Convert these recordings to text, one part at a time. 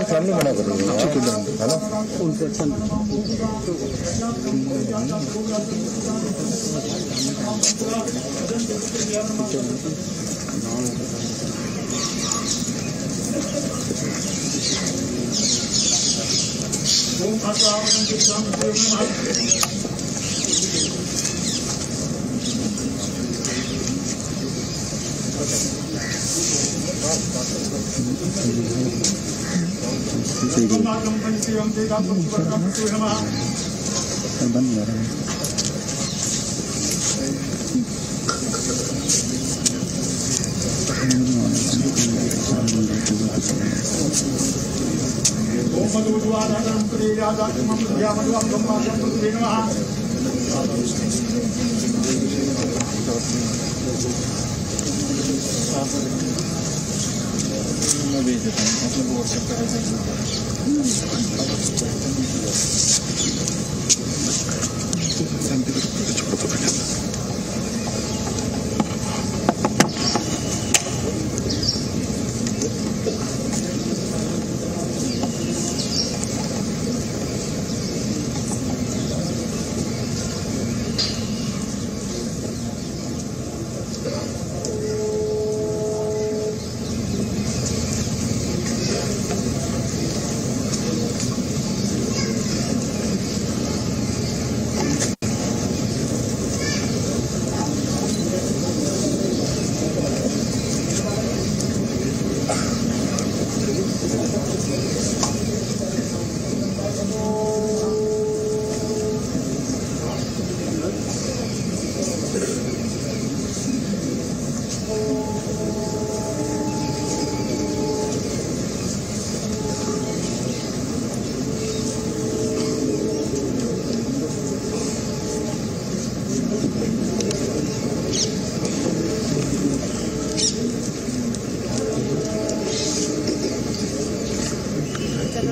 सामने बना कर है ना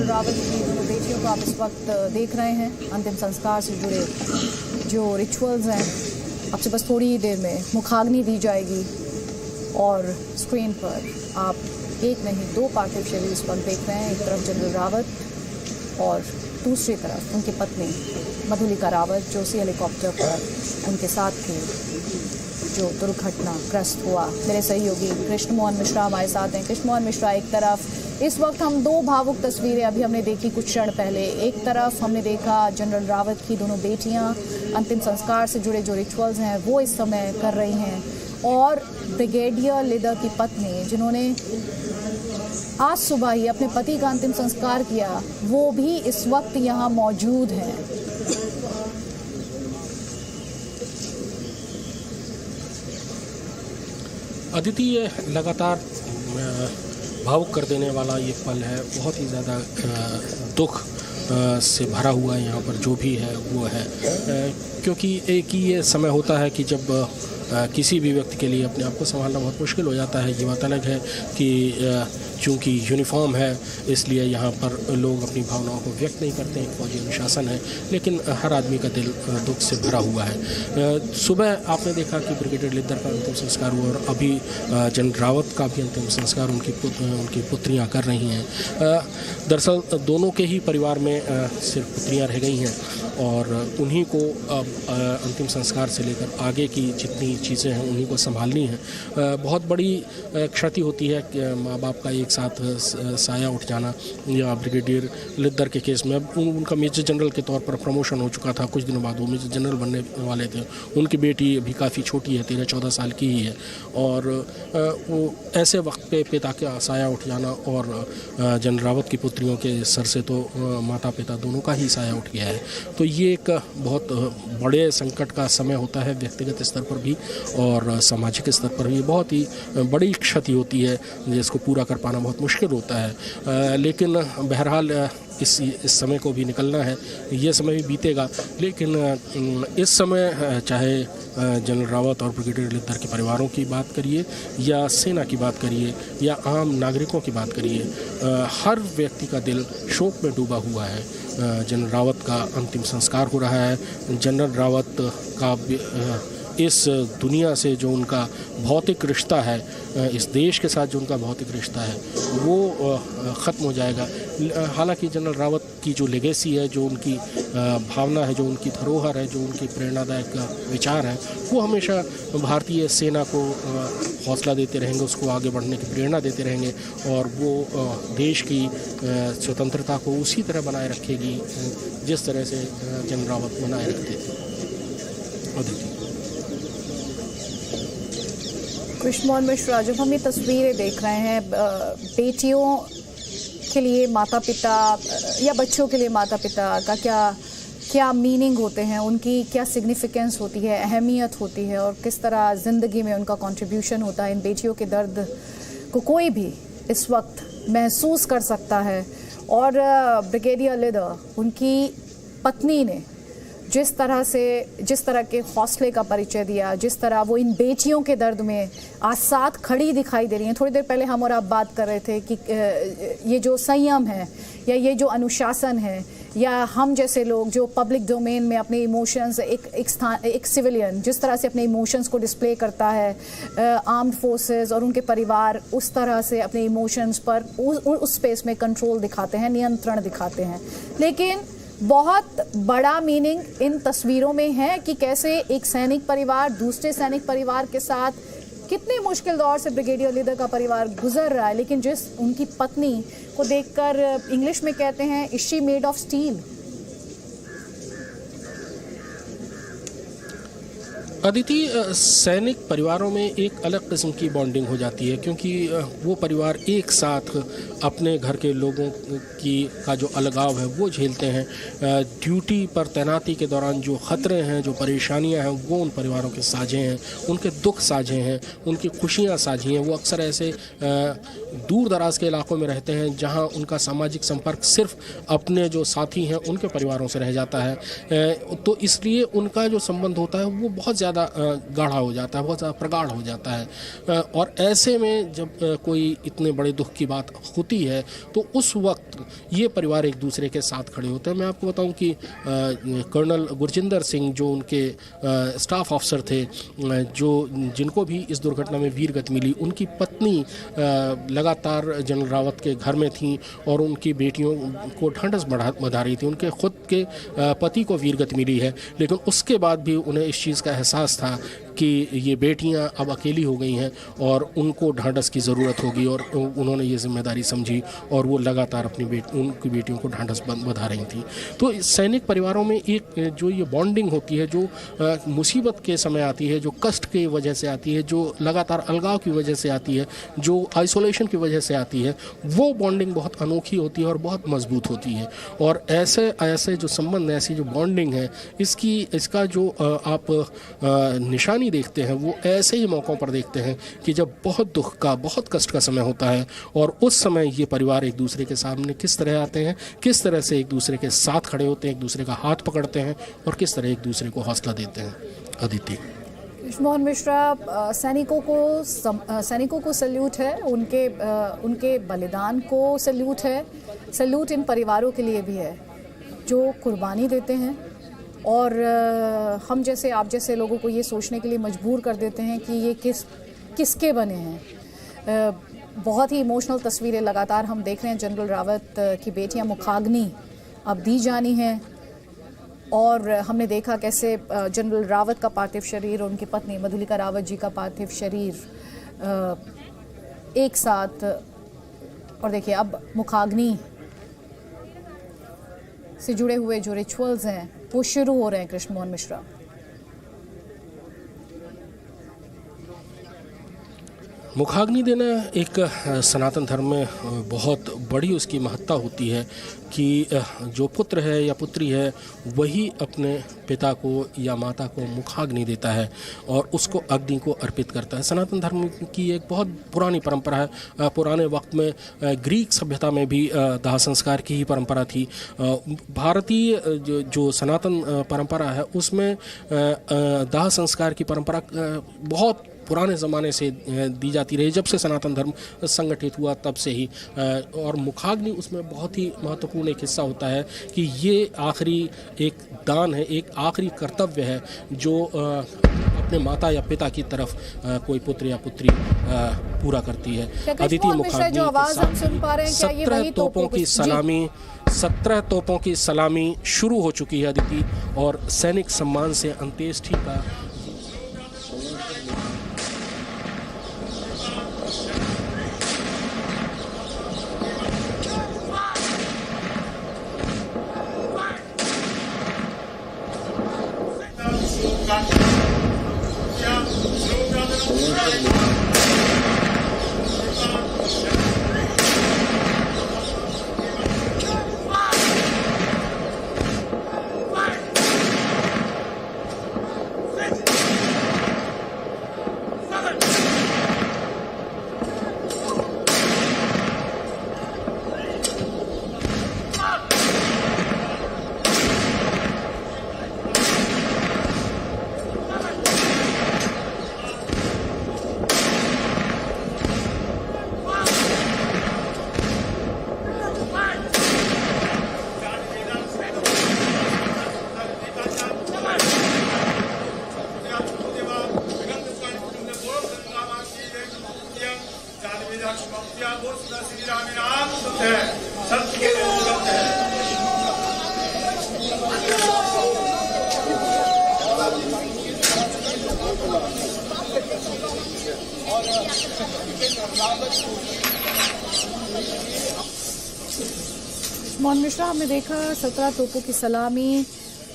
रावत की दोनों बेटियों को आप इस वक्त देख रहे हैं। अंतिम संस्कार से जुड़े जो रिचुअल्स हैं, अब से बस थोड़ी ही देर में मुखाग्नि दी जाएगी और स्क्रीन पर आप एक नहीं दो पार्थिव शरीर इस वक्त देख रहे हैं। एक तरफ जनरल रावत और दूसरी तरफ उनकी पत्नी मधुलिका रावत जो उसी हेलीकॉप्टर पर उनके साथ थी जो दुर्घटनाग्रस्त हुआ। मेरे सहयोगी कृष्ण मोहन मिश्रा हमारे साथ हैं। कृष्ण मोहन मिश्रा, एक तरफ इस वक्त हम दो भावुक तस्वीरें अभी हमने देखी कुछ क्षण पहले। एक तरफ हमने देखा जनरल रावत की दोनों बेटियां अंतिम संस्कार से जुड़े जो रिचुअल्स हैं वो इस समय कर रही हैं, और ब्रिगेडियर लीडर की पत्नी जिन्होंने आज सुबह ही अपने पति का अंतिम संस्कार किया वो भी इस वक्त यहाँ मौजूद हैं। अदिति, ये लगातार भावुक कर देने वाला ये पल है। बहुत ही ज़्यादा दुख से भरा हुआ यहाँ पर जो भी है वो है, क्योंकि एक ही ये समय होता है कि जब किसी भी व्यक्ति के लिए अपने आप को संभालना बहुत मुश्किल हो जाता है। ये बात अलग है कि चूँकि यूनिफॉर्म है इसलिए यहाँ पर लोग अपनी भावनाओं को व्यक्त नहीं करते हैं, फौजी अनुशासन है, लेकिन हर आदमी का दिल दुख से भरा हुआ है। सुबह आपने देखा कि ब्रिगेडियर लीडर का अंतिम संस्कार हुआ और अभी जनरल रावत का भी अंतिम संस्कार उनकी पुत्रियाँ कर रही हैं। दरअसल दोनों के ही परिवार में सिर्फ पुत्रियाँ रह गई हैं और उन्हीं को अब अंतिम संस्कार से लेकर आगे की जितनी चीज़ें हैं उन्हीं को संभालनी है। बहुत बड़ी क्षति होती है कि माँ बाप का एक साथ साया उठ जाना। या ब्रिगेडियर लीडर के केस में अब उनका मेजर जनरल के तौर पर प्रमोशन हो चुका था, कुछ दिनों बाद वो मेजर जनरल बनने वाले थे। उनकी बेटी अभी काफ़ी छोटी है, 13-14 साल की ही है, और वो ऐसे वक्त पे पिता का साया उठ जाना और जनरल रावत की पुत्रियों के सर से तो माता पिता दोनों का ही साया उठ गया है। तो ये एक बहुत बड़े संकट का समय होता है, व्यक्तिगत स्तर पर भी और सामाजिक स्तर पर भी बहुत ही बड़ी क्षति होती है जिसको पूरा कर पाना बहुत मुश्किल होता है, लेकिन बहरहाल इस समय को भी निकलना है, ये समय भी बीतेगा। लेकिन इस समय चाहे जनरल रावत और ब्रिगेडियर लिद्दर के परिवारों की बात करिए या सेना की बात करिए या आम नागरिकों की बात करिए, हर व्यक्ति का दिल शोक में डूबा हुआ है। जनरल रावत का अंतिम संस्कार हो रहा है। जनरल रावत का इस दुनिया से जो उनका भौतिक रिश्ता है, इस देश के साथ जो उनका भौतिक रिश्ता है, वो ख़त्म हो जाएगा। हालांकि जनरल रावत की जो लेगेसी है, जो उनकी भावना है, जो उनकी धरोहर है, जो उनकी प्रेरणादायक विचार है, वो हमेशा भारतीय सेना को हौसला देते रहेंगे, उसको आगे बढ़ने की प्रेरणा देते रहेंगे और वो देश की स्वतंत्रता को उसी तरह बनाए रखेगी जिस तरह से जनरल रावत बनाए रखते थे। कृष्णमोहन मिश्रा, जब हम ये तस्वीरें देख रहे हैं बेटियों के लिए माता पिता या बच्चों के लिए माता पिता का क्या मीनिंग होते हैं, उनकी क्या सिग्निफिकेंस होती है, अहमियत होती है और किस तरह ज़िंदगी में उनका कंट्रीब्यूशन होता है, इन बेटियों के दर्द को कोई भी इस वक्त महसूस कर सकता है। और ब्रिगेडियर लिद्दर, उनकी पत्नी ने जिस तरह के हौसले का परिचय दिया, जिस तरह वो इन बेटियों के दर्द में आज साथ खड़ी दिखाई दे रही हैं। थोड़ी देर पहले हम और आप बात कर रहे थे कि ये जो संयम है या ये जो अनुशासन है या हम जैसे लोग जो पब्लिक डोमेन में अपने इमोशंस, एक सिविलियन जिस तरह से अपने इमोशंस को डिस्प्ले करता है, आर्म्ड फोर्सेस और उनके परिवार उस तरह से अपने इमोशंस पर उस स्पेस में कंट्रोल दिखाते हैं, नियंत्रण दिखाते हैं। लेकिन बहुत बड़ा मीनिंग इन तस्वीरों में है कि कैसे एक सैनिक परिवार दूसरे सैनिक परिवार के साथ कितने मुश्किल दौर से ब्रिगेडियर लिद्दर का परिवार गुजर रहा है, लेकिन जिस उनकी पत्नी को देखकर इंग्लिश में कहते हैं, is she made of steel. Aditi, सैनिक परिवारों में एक अलग किस्म की बॉन्डिंग हो जाती है क्योंकि वो परिवार एक साथ अपने घर के लोगों का जो अलगाव है वो झेलते हैं। ड्यूटी पर तैनाती के दौरान जो ख़तरे हैं, जो परेशानियां हैं, वो उन परिवारों के साझे हैं, उनके दुख साझे हैं, उनकी खुशियां साझी हैं। वो अक्सर ऐसे दूर दराज के इलाकों में रहते हैं जहां उनका सामाजिक संपर्क सिर्फ अपने जो साथी हैं उनके परिवारों से रह जाता है। तो इसलिए उनका जो संबंध होता है वो बहुत ज़्यादा गाढ़ा हो जाता है, बहुत ज़्यादा प्रगाढ़ हो जाता है। और ऐसे में जब कोई इतने बड़े दुख की बात होती है तो उस वक्त ये परिवार एक दूसरे के साथ खड़े होते हैं। मैं आपको बताऊं कि कर्नल गुरजिंदर सिंह जो उनके स्टाफ ऑफिसर थे, जिनको भी इस दुर्घटना में वीर गति मिली, उनकी पत्नी लगातार जनरल रावत के घर में थी और उनकी बेटियों को ढांढस बंधा रही थी। उनके खुद के पति को वीर गति मिली है, लेकिन उसके बाद भी उन्हें इस चीज़ का एहसास था कि ये बेटियां अब अकेली हो गई हैं और उनको ढांढस की ज़रूरत होगी और उन्होंने ये जिम्मेदारी समझी और वो लगातार उनकी बेटियों को ढांढस बंधा रही थी। तो सैनिक परिवारों में एक जो ये बॉन्डिंग होती है, जो मुसीबत के समय आती है, जो कष्ट की वजह से आती है, जो लगातार अलगाव की वजह से आती है, जो आइसोलेशन की वजह से आती है, वो बॉन्डिंग बहुत अनोखी होती है और बहुत मजबूत होती है। और ऐसे जो संबंध, ऐसी जो बॉन्डिंग है, इसका जो आप निशानी देखते हैं वो ऐसे ही मौक़ों पर देखते हैं कि जब बहुत दुख का, बहुत कष्ट का समय होता है और उस समय ये परिवार एक दूसरे के सामने किस तरह आते हैं, किस तरह से एक दूसरे के साथ खड़े होते हैं, एक दूसरे का हाथ पकड़ते हैं और किस तरह एक दूसरे को हौसला देते हैं। अदिति। कृष्णमोहन मिश्रा, सैनिकों को सल्यूट है, उनके बलिदान को सल्यूट है। सल्यूट इन परिवारों के लिए भी है जो कुर्बानी देते हैं और हम जैसे, आप जैसे लोगों को ये सोचने के लिए मजबूर कर देते हैं कि ये किसके बने हैं। बहुत ही इमोशनल तस्वीरें लगातार हम देख रहे हैं। जनरल रावत की बेटियां मुखाग्नि अब दी जानी हैं और हमने देखा कैसे जनरल रावत का पार्थिव शरीर और उनकी पत्नी मधुलिका रावत जी का पार्थिव शरीर एक साथ, और देखिए अब मुखाग्नि से जुड़े हुए जो रिचुअल्स हैं वो शुरू हो रहे हैं। कृष्णमोहन मिश्रा, मुखाग्नि देना एक सनातन धर्म में बहुत बड़ी उसकी महत्ता होती है कि जो पुत्र है या पुत्री है वही अपने पिता को या माता को मुखाग्नि देता है और उसको अग्नि को अर्पित करता है। सनातन धर्म की एक बहुत पुरानी परंपरा है। पुराने वक्त में ग्रीक सभ्यता में भी दाह संस्कार की ही परंपरा थी। भारतीय जो सनातन परंपरा है उसमें दाह संस्कार की परंपरा बहुत पुराने ज़माने से दी जाती रही, जब से सनातन धर्म संगठित हुआ तब से ही। और मुखाग्नि उसमें बहुत ही महत्वपूर्ण एक हिस्सा होता है कि ये आखिरी एक दान है, एक आखिरी कर्तव्य है जो अपने माता या पिता की तरफ कोई पुत्र या पुत्री पूरा करती है। अदिति मुखाग्नि के साथ 17 तोपों की सलामी शुरू हो चुकी है अदिति, और सैनिक सम्मान से अंत्येष्टि का मोहन मिश्रा, हमने देखा 17 तोपों की सलामी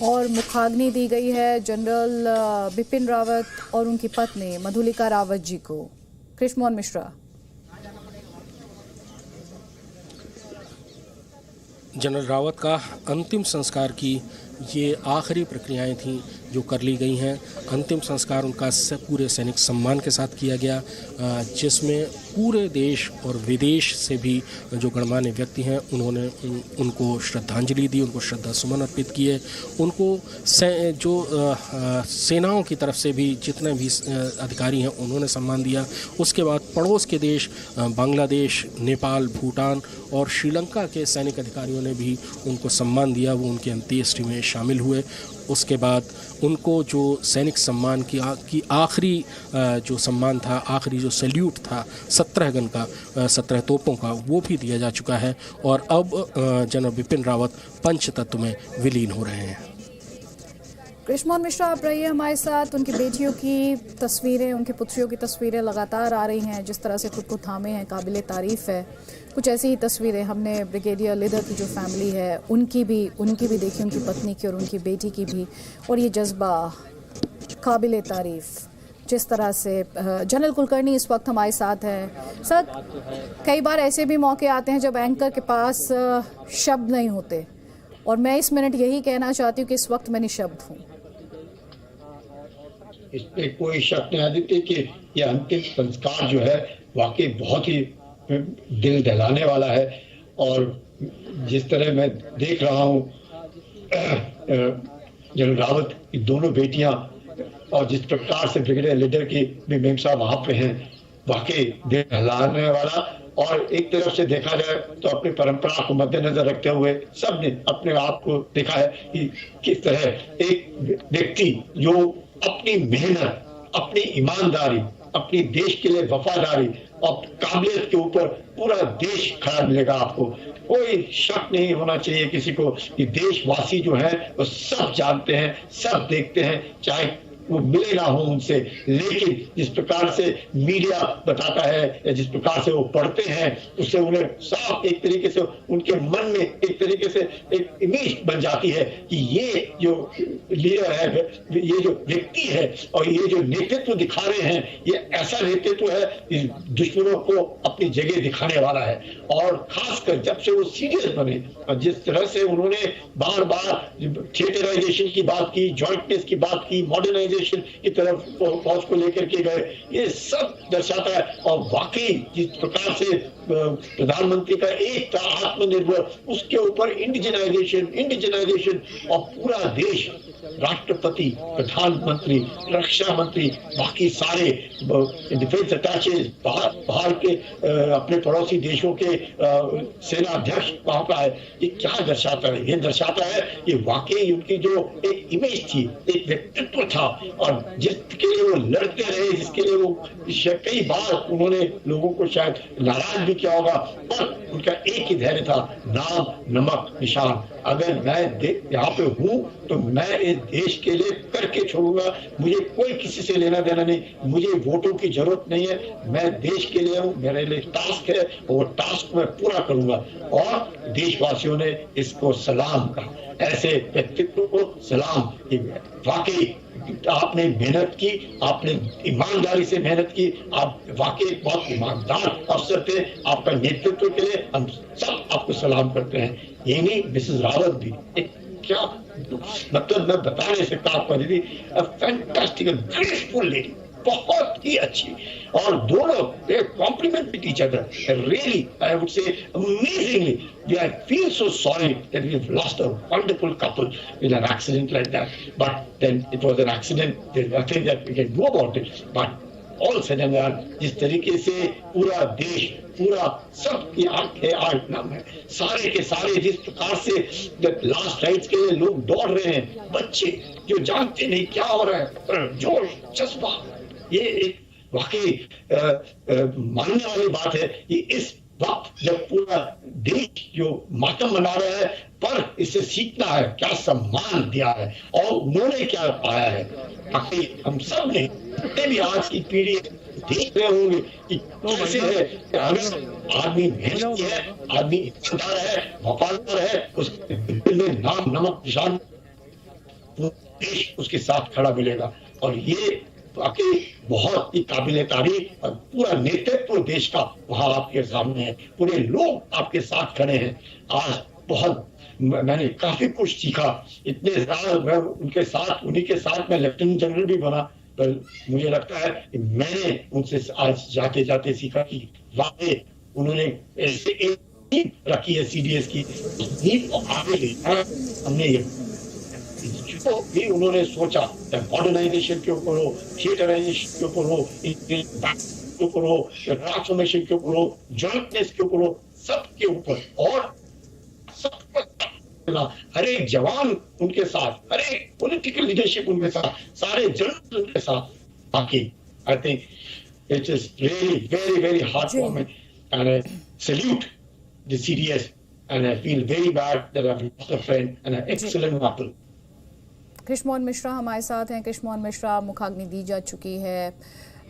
और मुखाग्नि दी गई है जनरल बिपिन रावत और उनकी पत्नी मधुलिका रावत जी को। कृष्ण मोहन मिश्रा। जनरल रावत का अंतिम संस्कार की ये आखिरी प्रक्रियाएं थीं जो कर ली गई हैं। अंतिम संस्कार उनका पूरे सैनिक सम्मान के साथ किया गया, जिसमें पूरे देश और विदेश से भी जो गणमान्य व्यक्ति हैं उन्होंने उनको श्रद्धांजलि दी, उनको श्रद्धा सुमन अर्पित किए। उनको जो सेनाओं की तरफ से भी जितने भी अधिकारी हैं उन्होंने सम्मान दिया। उसके बाद पड़ोस के देश बांग्लादेश, नेपाल, भूटान और श्रीलंका के सैनिक अधिकारियों ने भी उनको सम्मान दिया, वो उनकी अंत्येष्टि में शामिल हुए। उसके बाद उनको जो सैनिक सम्मान की आखिरी जो सम्मान था, आखिरी जो सैल्यूट था 17 गन का, 17 तोपों का, वो भी दिया जा चुका है। और अब जनरल बिपिन रावत पंचतत्व में विलीन हो रहे हैं। कृष्ण मिश्रा, आप रहिए हमारे साथ। उनकी बेटियों की तस्वीरें, उनकी पुत्रियों की तस्वीरें लगातार आ रही हैं, जिस तरह से खुद को थामे हैं, काबिले तारीफ़ है। कुछ ऐसी ही तस्वीरें हमने ब्रिगेडियर लीडर की जो फैमिली है उनकी भी देखी, उनकी पत्नी की और उनकी बेटी की भी। और ये जज्बा काबिले तारीफ़ जिस तरह से जनरल कुलकर्णी इस वक्त हमारे साथ हैं। सर, कई बार ऐसे भी मौके आते हैं जब एंकर के पास शब्द नहीं होते, और मैं इस मिनट यही कहना चाहती हूँ कि इस वक्त मैं निशब्द हूँ। इसमें कोई शक नहीं आदित्य कि ये अंतिम संस्कार जो है वाकई बहुत ही दिल दहलाने वाला है। और जिस तरह मैं देख रहा हूँ जनरल रावत की दोनों बेटियां, और जिस प्रकार से ब्रिगेडियर लीडर की भी मेम साहब वहाँ पे हैं, वाकई दिल दहलाने वाला। और एक तरफ से देखा जाए तो अपनी परंपरा को मद्देनजर रखते हुए सबने अपने आप को देखा है कि किस तरह एक व्यक्ति जो अपनी मेहनत, अपनी ईमानदारी, अपनी देश के लिए वफादारी और काबिलियत के ऊपर पूरा देश खड़ा मिलेगा आपको। कोई शक नहीं होना चाहिए किसी को कि देशवासी जो है वो सब जानते हैं, सब देखते हैं, चाहे वो मिले ना हो उनसे, लेकिन जिस प्रकार से मीडिया बताता है या जिस प्रकार से वो पढ़ते हैं, उससे उन्हें साफ एक तरीके से उनके मन में एक तरीके से एक इमेज बन जाती है कि ये जो लीडर है, ये जो व्यक्ति है और ये जो नेतृत्व दिखा रहे हैं, ये ऐसा नेतृत्व है कि दुश्मनों को अपनी जगह दिखाने वाला है। और खासकर जब से वो सीरियस बने और जिस तरह से उन्होंने बार बार थिएटराइजेशन की बात की, जॉइंटनेस की बात की, मॉडर्नाइजेशन की तरफ फौज को लेकर के गए, ये सब दर्शाता है। और वाकई जिस प्रकार से प्रधानमंत्री का एक था आत्मनिर्भर, उसके ऊपर इंडिजिनाइजेशन और पूरा देश, राष्ट्रपति, प्रधानमंत्री, रक्षा मंत्री, बाकी सारे डिफेंस अटैचेज, बाहर के अपने पड़ोसी देशों के सेना अध्यक्ष वहां पर है। ये क्या दर्शाता है? ये दर्शाता है कि वाकई उनकी जो एक इमेज थी, एक व्यक्तित्व था, और जिसके लिए वो लड़ते रहे, जिसके लिए वो कई बार उन्होंने लोगों को शायद नाराज भी किया होगा, पर उनका एक ही धैर्य था, नाम नमक निशान। अगर मैं यहाँ पे हूँ तो मैं इस देश के लिए करके छोड़ूंगा, मुझे कोई किसी से लेना देना नहीं, मुझे वोटों की जरूरत नहीं है, मैं देश के लिए हूँ, मेरे लिए टास्क है और वो टास्क मैं पूरा करूंगा। और देशवासियों ने इसको सलाम कहा, ऐसे व्यक्तित्व को सलाम। वाकई आपने मेहनत की, आपने ईमानदारी से मेहनत की, आप वाकई बहुत ईमानदार अफसर थे, आपका नेतृत्व के लिए हम सब आपको सलाम करते हैं। ये नहीं, मिसेस रावत भी एक क्या मतलब मैं बता नहीं सकता आपको दीदी, फैंटास्टिक ग्रेसफुल लेडी, बहुत ही अच्छी। और दोनों compliment with each other, really I would say amazingly. I feel so sorry that we have lost a wonderful couple in an accident like that. But then it was an accident. There's nothing that we can do about it. But all said and done, जिस तरीके से पूरा देश, पूरा सबकी आंखें आठ नाम है, सारे के सारे जिस प्रकार से लास्ट राइट्स के लिए लोग दौड़ रहे हैं, बच्चे जो जानते नहीं क्या हो रहा है, जोश जज्बा, ये एक वाकई मानने वाली बात है कि इस वक्त जब पूरा देश जो मातम मना रहा है, पर इसे सीखना है क्या सम्मान दिया है और उन्होंने क्या पाया है। ताकि हम सब ने भी आज की पीढ़ी देख रहे होंगे कि कैसे है, अगर आदमी मेहनती है, आदमी ईमानदार है, वफादार है, उसके दिल में नाम नमक निशान, देश उसके साथ खड़ा मिलेगा। और ये वाकई बहुत ही काबिले तारीफ और पूरा नेतृत्व देश का वहां आपके सामने है, पूरे लोग आपके साथ खड़े हैं। आज बहुत मैंने काफी कुछ सीखा, इतने साल मैं उनके साथ, उन्हीं के साथ मैं लेफ्टिनेंट जनरल भी बना, पर मुझे लगता है कि मैंने उनसे आज जाते जाते सीखा कि वाकई उन्होंने ऐसे एक नींव रखी है सीडीएस की, नींव को आगे ले हमने ये जो भी उन्होंने सोचा, मॉडर्नाइजेशन के ऊपर हो, थिएटराइजेशन के ऊपर हो, के ऊपर हो, ट्रांसफॉर्मेशन के ऊपर हो, जॉइंटनेस के ऊपर हो, सबके ऊपर, और हर एक जवान उनके साथ, हर एक पॉलिटिकल लीडरशिप उनके साथ, सारे जनरल उनके साथ। बाकी I think it is really very very hard for me and I salute the CDS and I feel very bad that I have lost a friend and an excellent couple. Krishnamohan Mishra हमारे साथ हैं। कृष्णमोहन मिश्रा, मुखाग्नि दी जा चुकी है,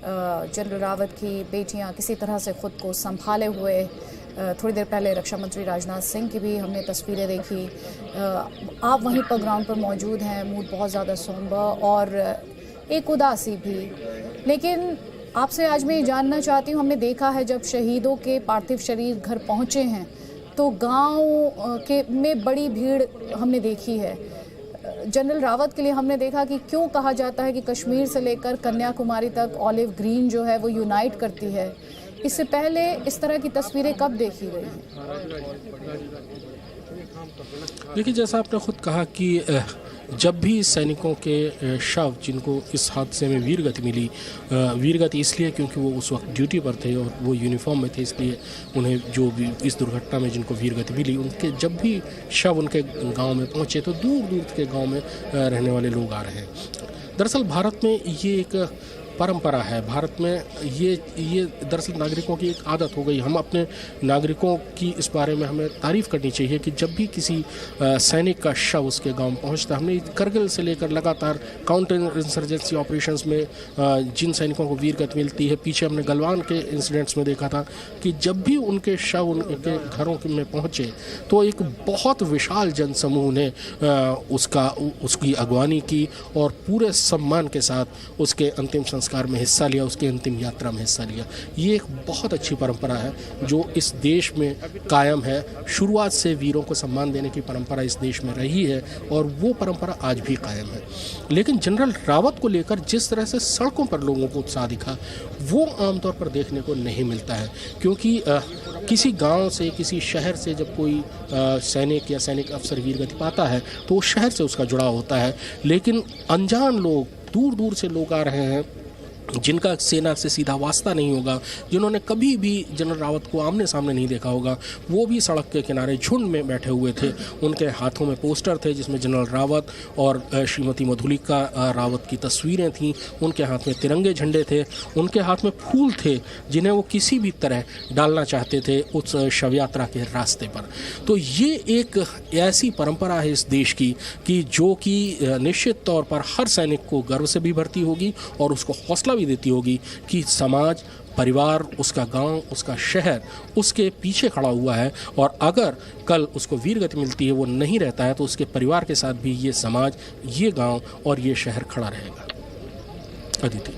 जनरल रावत की बेटियां किसी तरह से खुद को संभाले हुए, थोड़ी देर पहले रक्षा मंत्री राजनाथ सिंह की भी हमने तस्वीरें देखी। आप वहीं पर ग्राउंड पर मौजूद हैं, मूड बहुत ज़्यादा सोम्बर और एक उदासी भी। लेकिन आपसे आज मैं ये जानना चाहती हूँ, हमने देखा है जब शहीदों के पार्थिव शरीर घर पहुँचे हैं तो गाँव के में बड़ी भीड़ हमने देखी है। जनरल रावत के लिए हमने देखा कि क्यों कहा जाता है कि कश्मीर से लेकर कन्याकुमारी तक ऑलिव ग्रीन जो है वो यूनाइट करती है। इससे पहले इस तरह की तस्वीरें कब देखी गई हैं? देखिए, जैसा आपने खुद कहा कि जब भी सैनिकों के शव जिनको इस हादसे में वीरगति मिली, वीरगति इसलिए क्योंकि वो उस वक्त ड्यूटी पर थे और वो यूनिफॉर्म में थे, इसलिए उन्हें जो भी इस दुर्घटना में जिनको वीरगति मिली, उनके जब भी शव उनके गांव में पहुंचे तो दूर दूर के गांव में रहने वाले लोग आ रहे हैं। दरअसल भारत में ये एक परंपरा है भारत में। ये दरअसल नागरिकों की एक आदत हो गई। हम अपने नागरिकों की इस बारे में हमें तारीफ़ करनी चाहिए कि जब भी किसी सैनिक का शव उसके गांव पहुंचता, हमने करगिल से लेकर लगातार काउंटर इंसर्जेंसी ऑपरेशंस में जिन सैनिकों को वीरगति मिलती है, पीछे हमने गलवान के इंसिडेंट्स में देखा था कि जब भी उनके शव उनके घरों में पहुंचे तो एक बहुत विशाल जनसमूह ने उसकी अगवानी की और पूरे सम्मान के साथ उसके अंतिम संस्कार में हिस्सा लिया, उसकी अंतिम यात्रा में हिस्सा लिया। ये एक बहुत अच्छी परंपरा है जो इस देश में कायम है। शुरुआत से वीरों को सम्मान देने की परंपरा इस देश में रही है और वो परंपरा आज भी कायम है। लेकिन जनरल रावत को लेकर जिस तरह से सड़कों पर लोगों को उत्साह दिखा, वो आमतौर पर देखने को नहीं मिलता है, क्योंकि किसी गांव से, किसी शहर से जब कोई सैनिक या सैनिक अफसर वीरगति पाता है तो उस शहर से उसका जुड़ाव होता है। लेकिन अनजान लोग, दूर दूर से लोग आ रहे हैं जिनका सेना से सीधा वास्ता नहीं होगा, जिन्होंने कभी भी जनरल रावत को आमने सामने नहीं देखा होगा, वो भी सड़क के किनारे झुंड में बैठे हुए थे। उनके हाथों में पोस्टर थे जिसमें जनरल रावत और श्रीमती मधुलिका रावत की तस्वीरें थीं। उनके हाथ में तिरंगे झंडे थे, उनके हाथ में फूल थे जिन्हें वो किसी भी तरह डालना चाहते थे उस शव यात्रा के रास्ते पर। तो ये एक ऐसी परंपरा है इस देश की कि जो कि निश्चित तौर पर हर सैनिक को गर्व से भी भरती होगी और उसको हौसला भी देती होगी कि समाज, परिवार, उसका गांव, उसका शहर उसके पीछे खड़ा हुआ है और अगर कल उसको वीरगति मिलती है, वो नहीं रहता है, तो उसके परिवार के साथ भी ये समाज, ये गांव और ये शहर खड़ा रहेगा। अदिति।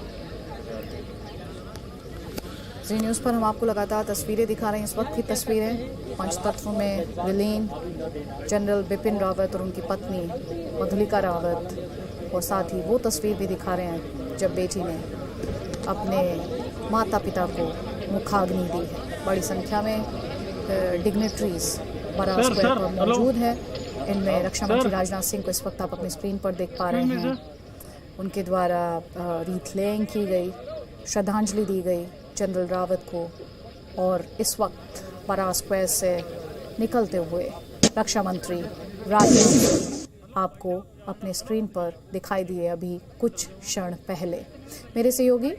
जी न्यूज़ पर हम आपको लगातार तस्वीरें दिखा रहे हैं। इस वक्त की तस्वीरें पंचतत्व में विलीन जनरल बिपिन रावत और उनकी पत्नी मधुलिका रावत, और साथ ही वो तस्वीर भी दिखा रहे हैं जब बेटी ने अपने माता पिता को मुखाग्नि दी है। बड़ी संख्या में डिग्नेटरीज बराज स्क्वायर पर मौजूद है। इनमें रक्षा मंत्री राजनाथ सिंह को इस वक्त आप अपनी स्क्रीन पर देख पा रहे हैं। उनके द्वारा रीथ लेइंग की गई, श्रद्धांजलि दी गई जनरल रावत को, और इस वक्त बराज स्क्वायर से निकलते हुए रक्षा मंत्री राजनाथ सिंह आपको अपने स्क्रीन पर दिखाई दिए अभी कुछ क्षण पहले। मेरे सहयोगी